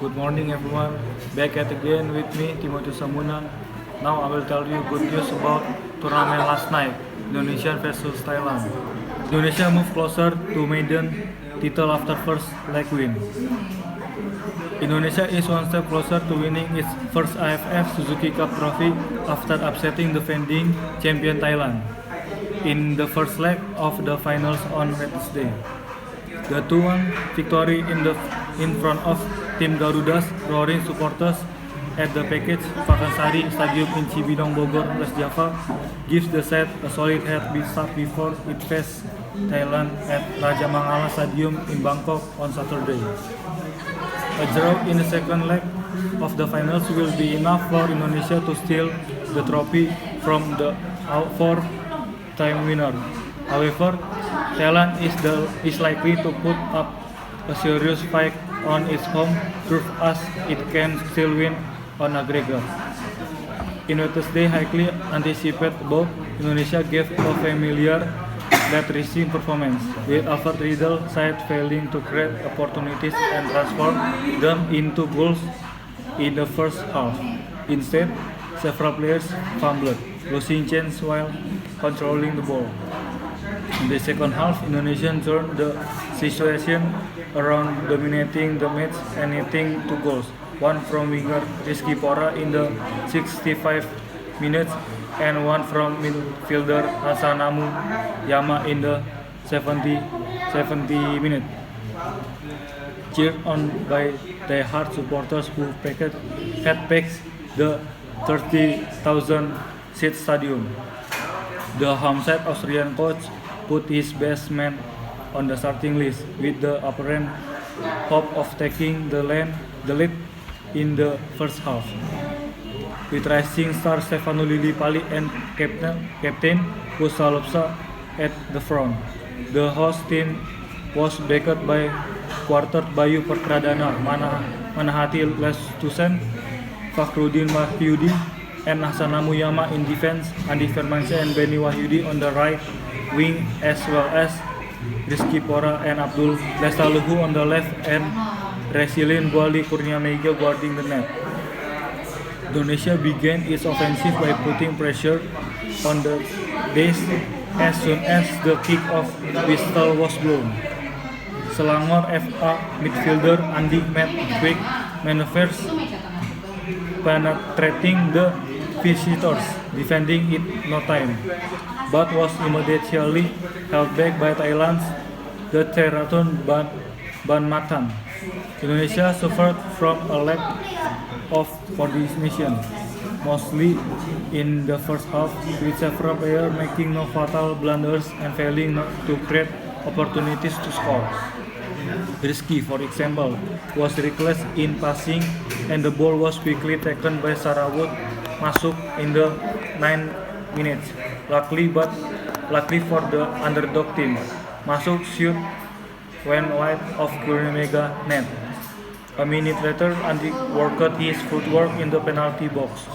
Good morning everyone, back at again with me, Timothy Samunan. Now I will tell you good news about tournament last night, Indonesia versus Thailand. Indonesia moved closer to maiden title after first leg win. Indonesia is one step closer to winning its first AFF Suzuki Cup trophy after upsetting defending champion Thailand in the first leg of the finals on Wednesday. The 2-1 victory in front of Tim Garuda's roaring supporters at the Package Pakansari Stadium in Cibinong, Bogor, West Java gives the side a solid head start before it faces Thailand at Raja Mangala Stadium in Bangkok on Saturday. A draw in the second leg of the finals will be enough for Indonesia to steal the trophy from the four-time winner. However, Thailand is likely to put up a serious fight on its home turf as it can still win on aggregate. In Wednesday's highly anticipated bout, Indonesia gave a familiar net-racing performance, with Alfred Riedl's side failing to create opportunities and transform them into goals in the first half. Instead, several players fumbled, losing chance while controlling the ball. In the second half, Indonesia turned the situation around, dominating the match and netting two goals, one from winger Rizky Pora in the 65 minutes and one from midfielder Hasanamu Yama in the 70 minutes. Cheered on by die-hard supporters who had packed the 30,000-seat stadium. The home side Austrian coach put his best man on the starting list, with the apparent hope of taking the lead in the first half. With rising star Stefano Lillipali and captain Kusa Lopsa at the front, the host team was backed by quartet Bayu Pertradana, Manahati Lestusen, Fakhruddin Wahyudi, and Hasanamu Yama in defense, Andi Firmansyah and Benny Wahyudi on the right wing, as well as Rizky Pora and Abdul Lestaluhu on the left, and Resilin Guali Kurnia Mega guarding the net. Indonesia began its offensive by putting pressure on the base as soon as the kick-off whistle was blown. Selangor FA midfielder Andi made quick maneuvers, penetrating the visitors, defending it no time, but was immediately held back by Thailand's the Theraton Ban Matan. Indonesia suffered from a lack of coordination, mostly in the first half, with several players making no fatal blunders and failing to create opportunities to score. Rizky, for example, was reckless in passing, and the ball was quickly taken by Sarawut Masuk in the 9 minutes. Luckily for the underdog team, Masuk shoot went wide of Kurniaga net. A minute later, Andi worked his footwork in the penalty box,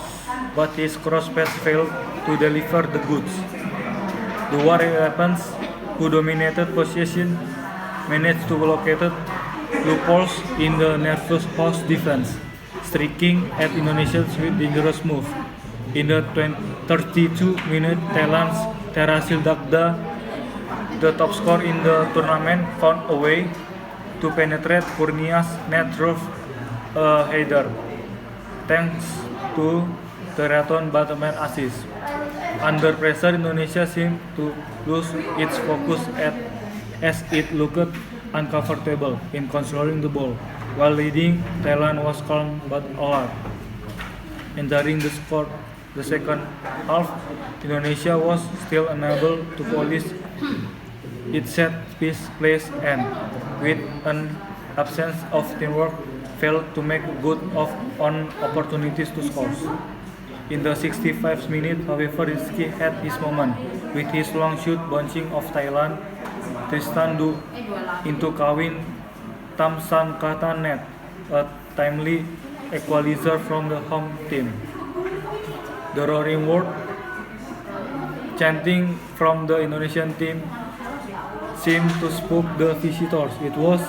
but his cross pass failed to deliver the goods. The Warrior Elephants, who dominated possession, managed to locate loopholes in the nervous host defense, striking at Indonesia's with dangerous move. In the 32 minutes, Thailand's Terasil Dagda, the top scorer in the tournament, found a way to penetrate Kurnia's net through a header, thanks to Theraton Batman assist. Under pressure, Indonesia seemed to lose its focus as it looked uncomfortable in controlling the ball, while leading Thailand was calm but alert. Entering the second half, Indonesia was still unable to polish its set-piece plays and, with an absence of teamwork, failed to make good on opportunities to score. In the 65th minute, however, Rizky had his moment, with his long shoot bouncing off Thailand Tristan Du into Kawin Tamsankata net, a timely equalizer from the home team. The roaring word chanting from the Indonesian team seemed to spook the visitors. It was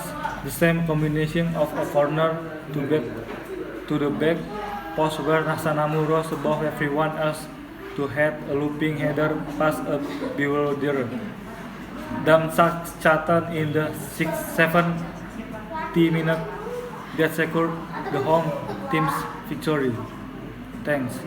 The same combination of a corner to the back post where Nasanamu rose above everyone else to head a looping header past a bewildered Damsachatan in the 70 minute that secured the home team's victory. Thanks.